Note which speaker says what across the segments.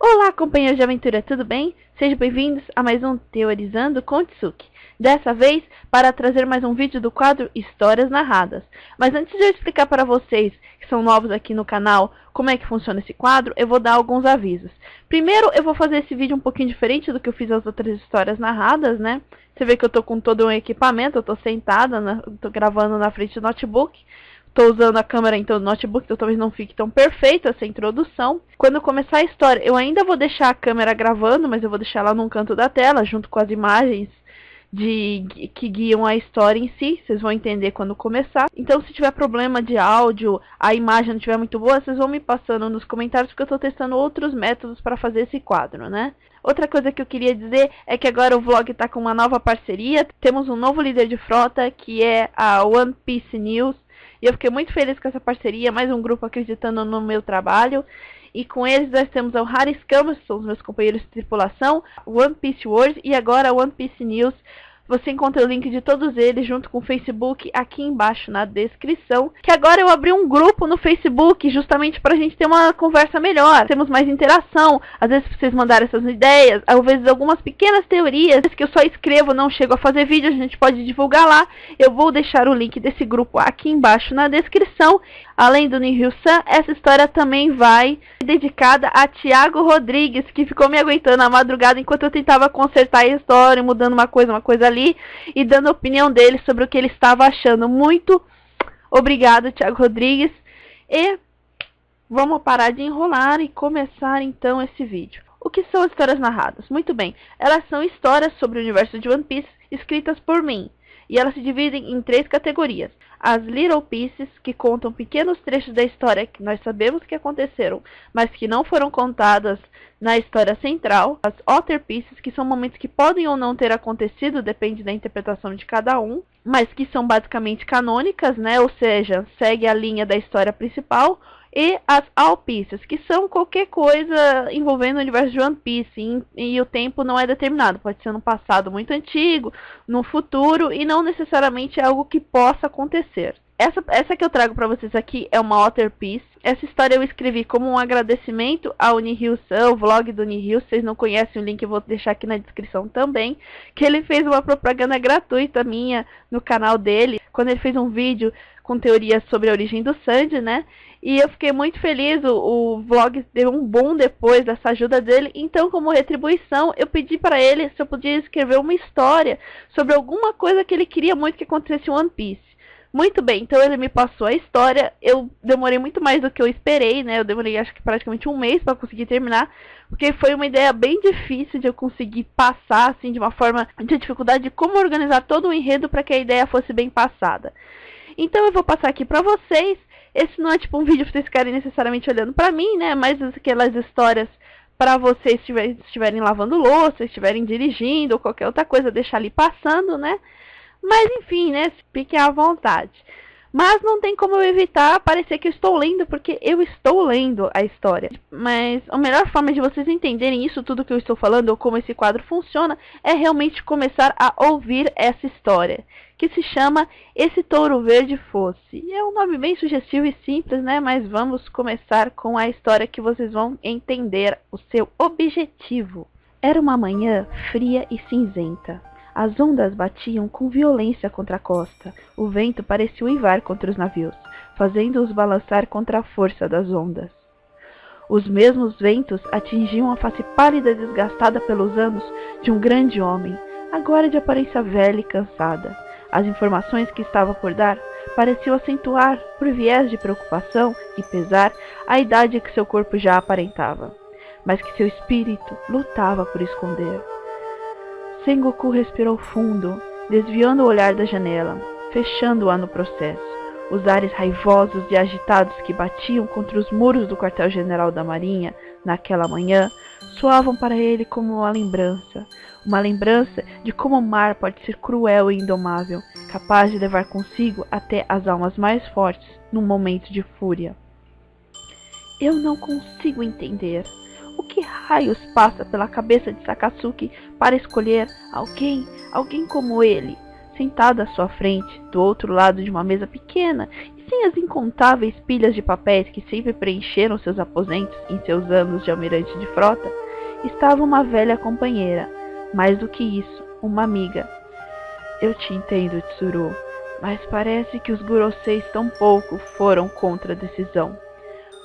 Speaker 1: Olá, companheiros de aventura, tudo bem? Sejam bem-vindos a mais um Teorizando com Tsuki. Dessa vez, para trazer mais um vídeo do quadro Histórias Narradas. Mas antes de eu explicar para vocês, que são novos aqui no canal, como é que funciona esse quadro, eu vou dar alguns avisos. Primeiro, eu vou fazer esse vídeo um pouquinho diferente do que eu fiz as outras histórias narradas, né? Você vê que eu tô com todo um equipamento, eu tô sentada, tô gravando na frente do notebook. Estou usando a câmera então do notebook, então talvez não fique tão perfeita essa introdução. Quando eu começar a história, eu ainda vou deixar a câmera gravando, mas eu vou deixar ela num canto da tela, junto com as imagens que guiam a história em si. Vocês vão entender quando começar. Então, se tiver problema de áudio, a imagem não estiver muito boa, vocês vão me passando nos comentários, porque eu estou testando outros métodos para fazer esse quadro, né? Outra coisa que eu queria dizer é que agora o vlog está com uma nova parceria. Temos um novo líder de frota, que é a One Piece News. E eu fiquei muito feliz com essa parceria, mais um grupo acreditando no meu trabalho. E com eles nós temos o Harry Scammers, que são os meus companheiros de tripulação, One Piece World e agora a One Piece News. Você encontra o link de todos eles junto com o Facebook aqui embaixo na descrição. Que agora eu abri um grupo no Facebook justamente para a gente ter uma conversa melhor. Temos mais interação. Às vezes vocês mandarem essas ideias, às vezes algumas pequenas teorias que eu só escrevo, não chego a fazer vídeo, a gente pode divulgar lá. Eu vou deixar o link desse grupo aqui embaixo na descrição. Além do Nihil-san, essa história também vai dedicada a Thiago Rodrigues, que ficou me aguentando a madrugada enquanto eu tentava consertar a história, mudando uma coisa ali, e dando a opinião dele sobre o que ele estava achando. Muito obrigado, Thiago Rodrigues. E vamos parar de enrolar e começar então esse vídeo. O que são histórias narradas? Muito bem, elas são histórias sobre o universo de One Piece escritas por mim. E elas se dividem em 3 categorias. As Little Pieces, que contam pequenos trechos da história que nós sabemos que aconteceram, mas que não foram contadas na história central. As Other Pieces, que são momentos que podem ou não ter acontecido, depende da interpretação de cada um, mas que são basicamente canônicas, né? Ou seja, segue a linha da história principal. E as All Pieces, que são qualquer coisa envolvendo o universo de One Piece, e o tempo não é determinado, pode ser no passado muito antigo, no futuro, e não necessariamente é algo que possa acontecer. Essa que eu trago para vocês aqui é uma Other Piece. Essa história eu escrevi como um agradecimento ao Nihil-san, o vlog do Nihil. Se vocês não conhecem o link, eu vou deixar aqui na descrição também. Que ele fez uma propaganda gratuita minha no canal dele, quando ele fez um vídeo com teorias sobre a origem do Sanji, né? E eu fiquei muito feliz, o vlog deu um boom depois dessa ajuda dele. Então, como retribuição, eu pedi para ele se eu podia escrever uma história sobre alguma coisa que ele queria muito que acontecesse em One Piece. Muito bem, então ele me passou a história. Eu demorei muito mais do que eu esperei, né? Eu demorei acho que praticamente um mês para conseguir terminar, porque foi uma ideia bem difícil de eu conseguir passar, assim, de uma forma de dificuldade de como organizar todo o enredo para que a ideia fosse bem passada. Então eu vou passar aqui para vocês. Esse não é tipo um vídeo para vocês ficarem necessariamente olhando para mim, né? Mas aquelas histórias para vocês estiverem lavando louça, estiverem dirigindo ou qualquer outra coisa, deixar ali passando, né? Mas enfim, né? Fiquem à vontade. Mas não tem como eu evitar parecer que eu estou lendo, porque eu estou lendo a história. Mas a melhor forma de vocês entenderem isso tudo que eu estou falando, ou como esse quadro funciona, é realmente começar a ouvir essa história, que se chama Esse Touro Verde Fosse. É um nome bem sugestivo e simples, né? Mas vamos começar com a história que vocês vão entender o seu objetivo. Era uma manhã fria e cinzenta. As ondas batiam com violência contra a costa. O vento parecia uivar contra os navios, fazendo-os balançar contra a força das ondas. Os mesmos ventos atingiam a face pálida e desgastada pelos anos de um grande homem, agora de aparência velha e cansada. As informações que estava por dar pareciam acentuar, por viés de preocupação e pesar, a idade que seu corpo já aparentava, mas que seu espírito lutava por esconder. Sengoku respirou fundo, desviando o olhar da janela, fechando-a no processo. Os ares raivosos e agitados que batiam contra os muros do quartel-general da Marinha naquela manhã soavam para ele como uma lembrança de como o mar pode ser cruel e indomável, capaz de levar consigo até as almas mais fortes num momento de fúria. Eu não consigo entender. O que raios passa pela cabeça de Sakatsuki para escolher alguém como ele, sentado à sua frente, do outro lado de uma mesa pequena e sem as incontáveis pilhas de papéis que sempre preencheram seus aposentos em seus anos de almirante de frota, estava uma velha companheira, mais do que isso, uma amiga. Eu te entendo, Tsuru, mas parece que os Guroseis tampouco foram contra a decisão.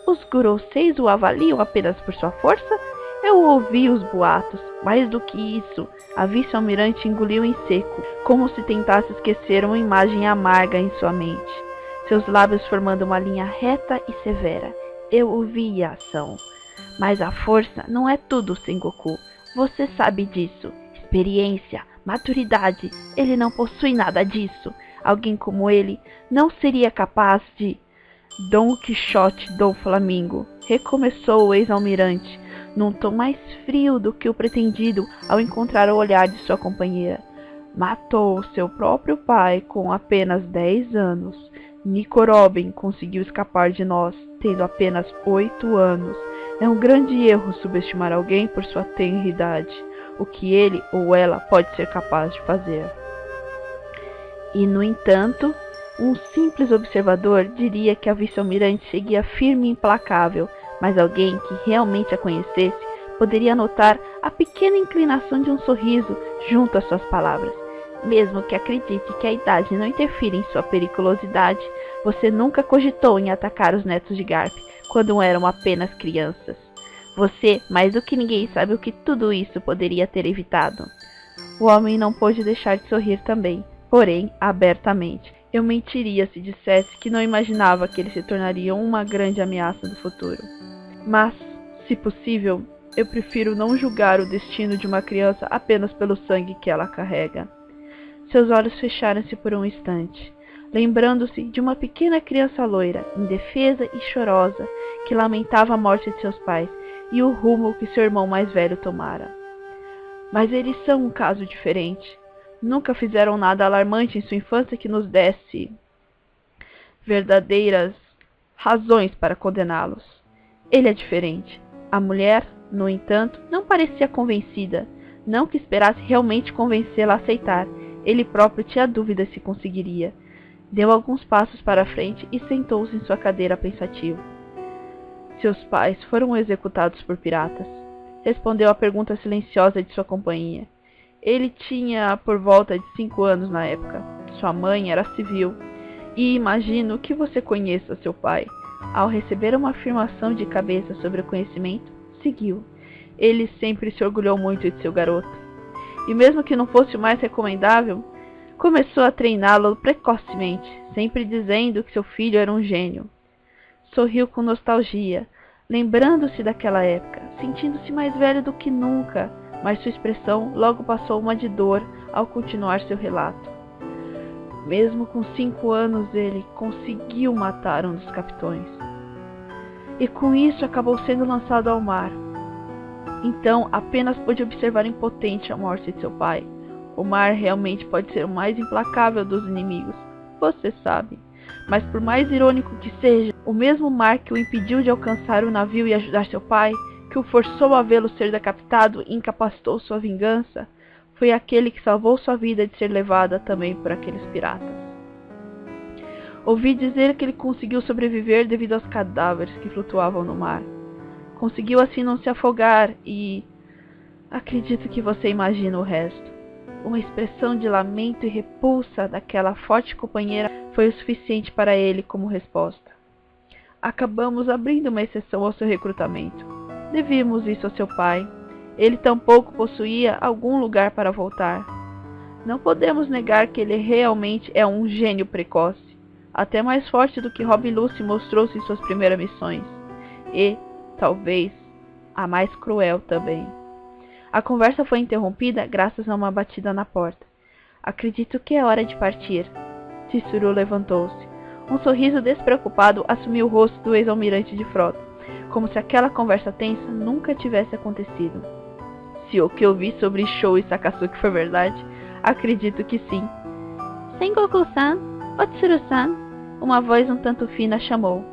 Speaker 1: Os Guroseis o avaliam apenas por sua força? Eu ouvi os boatos. Mais do que isso, a vice-almirante engoliu em seco, como se tentasse esquecer uma imagem amarga em sua mente, seus lábios formando uma linha reta e severa. Eu ouvi a ação. Mas a força não é tudo, Sengoku. Você sabe disso. Experiência, maturidade, ele não possui nada disso. Alguém como ele não seria capaz de... Dom Quixote do Flamingo, recomeçou o ex-almirante, num tom mais frio do que o pretendido ao encontrar o olhar de sua companheira. Matou seu próprio pai com apenas 10 anos. Nico Robin conseguiu escapar de nós, tendo apenas 8 anos. É um grande erro subestimar alguém por sua tenra idade, o que ele ou ela pode ser capaz de fazer. E, no entanto, um simples observador diria que a vice-almirante seguia firme e implacável, mas alguém que realmente a conhecesse poderia notar a pequena inclinação de um sorriso junto às suas palavras. Mesmo que acredite que a idade não interfira em sua periculosidade, você nunca cogitou em atacar os netos de Garp quando eram apenas crianças. Você, mais do que ninguém, sabe o que tudo isso poderia ter evitado. O homem não pôde deixar de sorrir também, porém abertamente. Eu mentiria se dissesse que não imaginava que eles se tornariam uma grande ameaça no futuro. Mas, se possível, eu prefiro não julgar o destino de uma criança apenas pelo sangue que ela carrega. Seus olhos fecharam-se por um instante, lembrando-se de uma pequena criança loira, indefesa e chorosa, que lamentava a morte de seus pais e o rumo que seu irmão mais velho tomara. Mas eles são um caso diferente. Nunca fizeram nada alarmante em sua infância que nos desse verdadeiras razões para condená-los. Ele é diferente. A mulher, no entanto, não parecia convencida, não que esperasse realmente convencê-la a aceitar. Ele próprio tinha dúvida se conseguiria. Deu alguns passos para a frente e sentou-se em sua cadeira pensativo. Seus pais foram executados por piratas. Respondeu à pergunta silenciosa de sua companhia. Ele tinha por volta de 5 anos na época. Sua mãe era civil. E imagino que você conheça seu pai. Ao receber uma afirmação de cabeça sobre o conhecimento, seguiu. Ele sempre se orgulhou muito de seu garoto. E mesmo que não fosse o mais recomendável, começou a treiná-lo precocemente, sempre dizendo que seu filho era um gênio. Sorriu com nostalgia, lembrando-se daquela época, sentindo-se mais velho do que nunca, mas sua expressão logo passou uma de dor ao continuar seu relato. Mesmo com 5 anos, ele conseguiu matar um dos capitães. E com isso acabou sendo lançado ao mar. Então apenas pôde observar impotente a morte de seu pai. O mar realmente pode ser o mais implacável dos inimigos, você sabe. Mas por mais irônico que seja, o mesmo mar que o impediu de alcançar o navio e ajudar seu pai, que o forçou a vê-lo ser decapitado e incapacitou sua vingança, foi aquele que salvou sua vida de ser levada também por aqueles piratas. Ouvi dizer que ele conseguiu sobreviver devido aos cadáveres que flutuavam no mar. Conseguiu assim não se afogar e... acredito que você imagina o resto. Uma expressão de lamento e repulsa daquela forte companheira foi o suficiente para ele como resposta. Acabamos abrindo uma exceção ao seu recrutamento. Devíamos isso a seu pai. Ele tampouco possuía algum lugar para voltar. Não podemos negar que ele realmente é um gênio precoce, até mais forte do que Rob Lucy mostrou-se em suas primeiras missões. E, talvez, a mais cruel também. A conversa foi interrompida graças a uma batida na porta. Acredito que é hora de partir. Tsuru levantou-se. Um sorriso despreocupado assumiu o rosto do ex-almirante de frota, como se aquela conversa tensa nunca tivesse acontecido. Se o que eu vi sobre Shou e Sakasuki foi verdade, acredito que sim. Sengoku-san, Otsuru-san, uma voz um tanto fina chamou.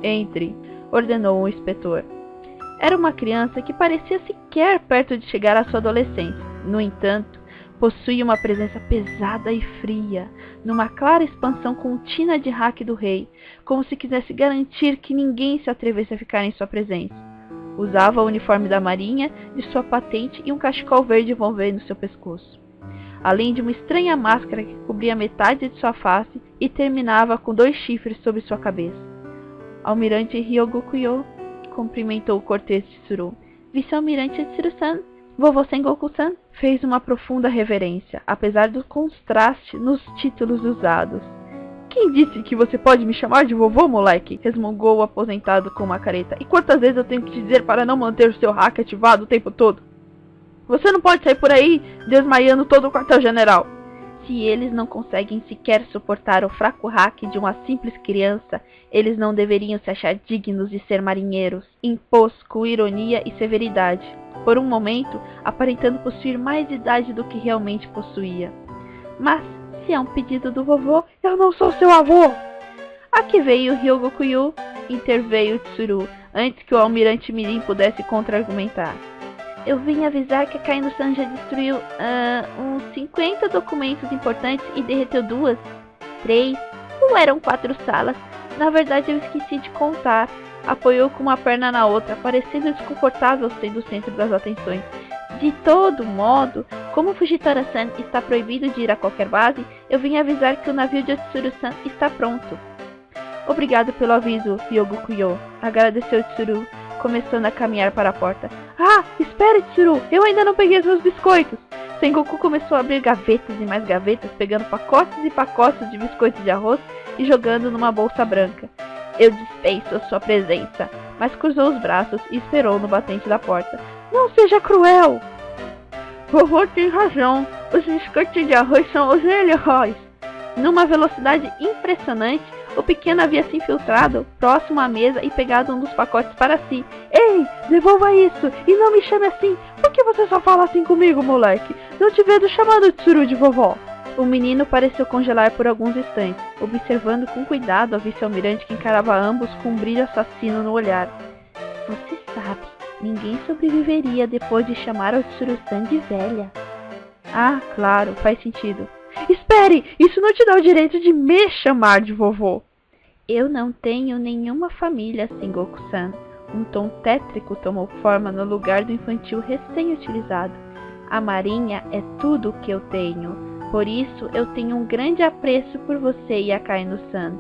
Speaker 1: Entre, ordenou o inspetor. Era uma criança que parecia sequer perto de chegar à sua adolescência. No entanto, Possuía uma presença pesada e fria, numa clara expansão contínua de hack do rei, como se quisesse garantir que ninguém se atrevesse a ficar em sua presença. Usava o uniforme da marinha, de sua patente e um cachecol verde envolvendo seu pescoço, além de uma estranha máscara que cobria metade de sua face e terminava com 2 chifres sobre sua cabeça. Almirante Ryogokuyo cumprimentou o cortês Tsuru. Vice-almirante Tsuru-san, vovô Sengoku-san, fez uma profunda reverência, apesar do contraste nos títulos usados. Quem disse que você pode me chamar de vovô, moleque? Resmungou o aposentado com uma careta. E quantas vezes eu tenho que te dizer para não manter o seu hack ativado o tempo todo? Você não pode sair por aí desmaiando todo o quartel-general. Se eles não conseguem sequer suportar o fraco hack de uma simples criança, eles não deveriam se achar dignos de ser marinheiros, impôs com ironia e severidade, por um momento aparentando possuir mais idade do que realmente possuía. Mas, se é um pedido do vovô, eu não sou seu avô! Aqui veio Ryogokuyo, interveio Tsuru, antes que o almirante Mirim pudesse contra-argumentar. Eu vim avisar que a Kaino-san já destruiu uns 50 documentos importantes e derreteu 2, 3, ou eram 4 salas. Na verdade eu esqueci de contar. Apoiou com uma perna na outra, parecendo desconfortável sendo o centro das atenções. De todo modo, como Fujitora-san está proibido de ir a qualquer base, eu vim avisar que o navio de Otsuru-san está pronto. Obrigado pelo aviso, Ryogokuyo, agradeceu Tsuru, começando a caminhar para a porta. Ah, espere, Tsuru, eu ainda não peguei os meus biscoitos. Sengoku começou a abrir gavetas e mais gavetas, pegando pacotes e pacotes de biscoitos de arroz e jogando numa bolsa branca. Eu dispenso a sua presença, mas cruzou os braços e esperou no batente da porta. Não seja cruel! Vovô tem razão, os biscoitos de arroz são os melhores. Numa velocidade impressionante, o pequeno havia se infiltrado próximo à mesa e pegado um dos pacotes para si. Ei, devolva isso e não me chame assim. Por que você só fala assim comigo, moleque? Não te vejo chamando Tsuru de vovó. O menino pareceu congelar por alguns instantes, observando com cuidado a vice-almirante que encarava ambos com um brilho assassino no olhar. Você sabe, ninguém sobreviveria depois de chamar o Tsuru-san de velha. Ah, claro, faz sentido. Espere! Isso não te dá o direito de me chamar de vovô. Eu não tenho nenhuma família, Sengoku-san. Um tom tétrico tomou forma no lugar do infantil recém-utilizado. A marinha é tudo o que eu tenho. Por isso, eu tenho um grande apreço por você e a Kaino-san.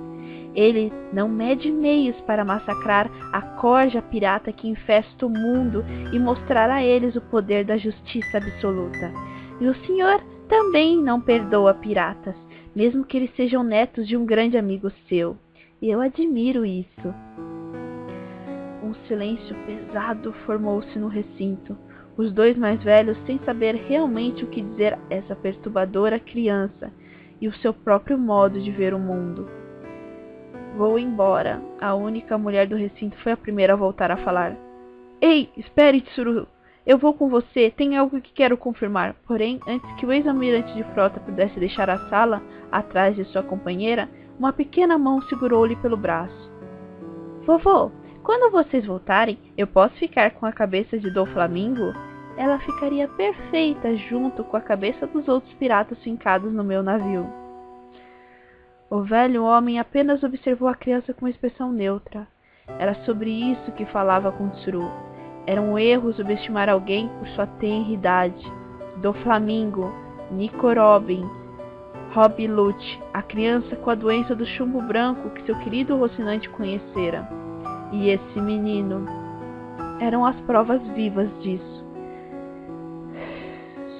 Speaker 1: Ele não mede meios para massacrar a corja pirata que infesta o mundo e mostrar a eles o poder da justiça absoluta. E o senhor também não perdoa piratas, mesmo que eles sejam netos de um grande amigo seu. E eu admiro isso. Um silêncio pesado formou-se no recinto. Os 2 mais velhos, sem saber realmente o que dizer a essa perturbadora criança e o seu próprio modo de ver o mundo. Vou embora. A única mulher do recinto foi a primeira a voltar a falar. Ei, espere, Tsuru. Eu vou com você, tem algo que quero confirmar. Porém, antes que o ex-almirante de frota pudesse deixar a sala, atrás de sua companheira, uma pequena mão segurou-lhe pelo braço. Vovô, quando vocês voltarem, eu posso ficar com a cabeça de Doflamingo? Ela ficaria perfeita junto com a cabeça dos outros piratas fincados no meu navio. O velho homem apenas observou a criança com uma expressão neutra. Era sobre isso que falava com Tsuru. Era um erro subestimar alguém por sua tenridade. Doflamingo, Nico Robin, Rob Lute, a criança com a doença do chumbo branco que seu querido Rocinante conhecera. E esse menino eram as provas vivas disso.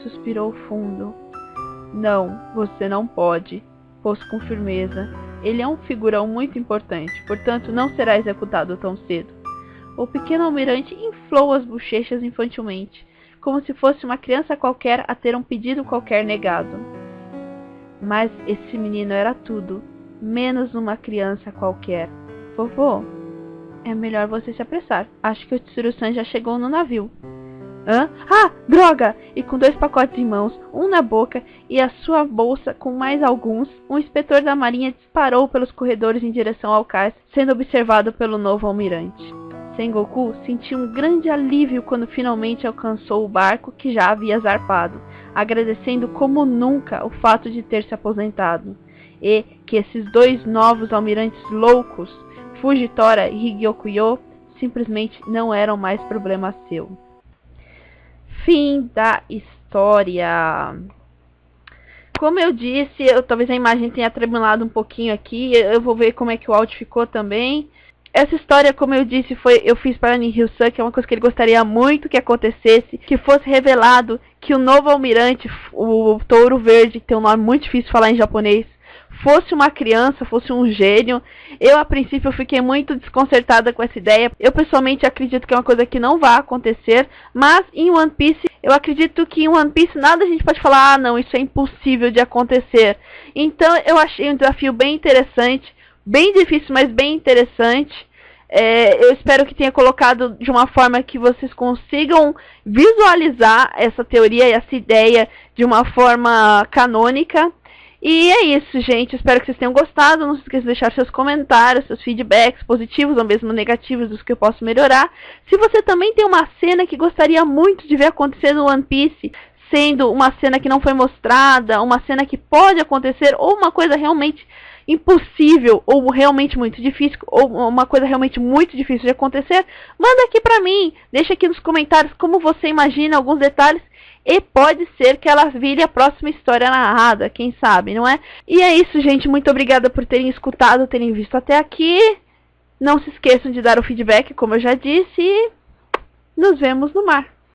Speaker 1: Suspirou fundo. Não, você não pode, pôs com firmeza. Ele é um figurão muito importante, portanto não será executado tão cedo. O pequeno almirante inflou as bochechas infantilmente, como se fosse uma criança qualquer a ter um pedido qualquer negado. Mas esse menino era tudo, menos uma criança qualquer. Vovô, é melhor você se apressar. Acho que o Tsuru-san já chegou no navio. Hã? Ah, droga! E com 2 pacotes em mãos, um na boca e a sua bolsa com mais alguns, um inspetor da marinha disparou pelos corredores em direção ao cais, sendo observado pelo novo almirante. Sengoku sentiu um grande alívio quando finalmente alcançou o barco que já havia zarpado. agradecendo como nunca o fato de ter se aposentado, e que esses dois novos almirantes loucos, Fujitora e Higyokuyo, simplesmente não eram mais problema seu. Fim da história. Como eu disse, talvez a imagem tenha tremulado um pouquinho aqui, eu vou ver como é que o áudio ficou também. Essa história, como eu disse, eu fiz para Nihil-san, que é uma coisa que ele gostaria muito que acontecesse, que fosse revelado que o novo almirante, o Touro Verde, que tem um nome muito difícil de falar em japonês, fosse uma criança, fosse um gênio. Eu, a princípio, fiquei muito desconcertada com essa ideia. Eu, pessoalmente, acredito que é uma coisa que não vai acontecer, mas em One Piece, eu acredito que em One Piece nada a gente pode falar, não, isso é impossível de acontecer. Então, eu achei um desafio bem interessante, bem difícil, mas bem interessante. Eu espero que tenha colocado de uma forma que vocês consigam visualizar essa teoria e essa ideia de uma forma canônica. E é isso, gente. Espero que vocês tenham gostado. Não se esqueça de deixar seus comentários, seus feedbacks positivos ou mesmo negativos dos que eu posso melhorar. Se você também tem uma cena que gostaria muito de ver acontecer no One Piece, sendo uma cena que não foi mostrada, uma cena que pode acontecer, ou uma coisa realmente impossível, ou realmente muito difícil, ou uma coisa realmente muito difícil de acontecer, manda aqui pra mim. Deixa aqui nos comentários como você imagina alguns detalhes. E pode ser que ela vire a próxima história narrada, quem sabe, não é? E é isso, gente. Muito obrigada por terem escutado, terem visto até aqui. Não se esqueçam de dar o feedback, como eu já disse. E nos vemos no mar.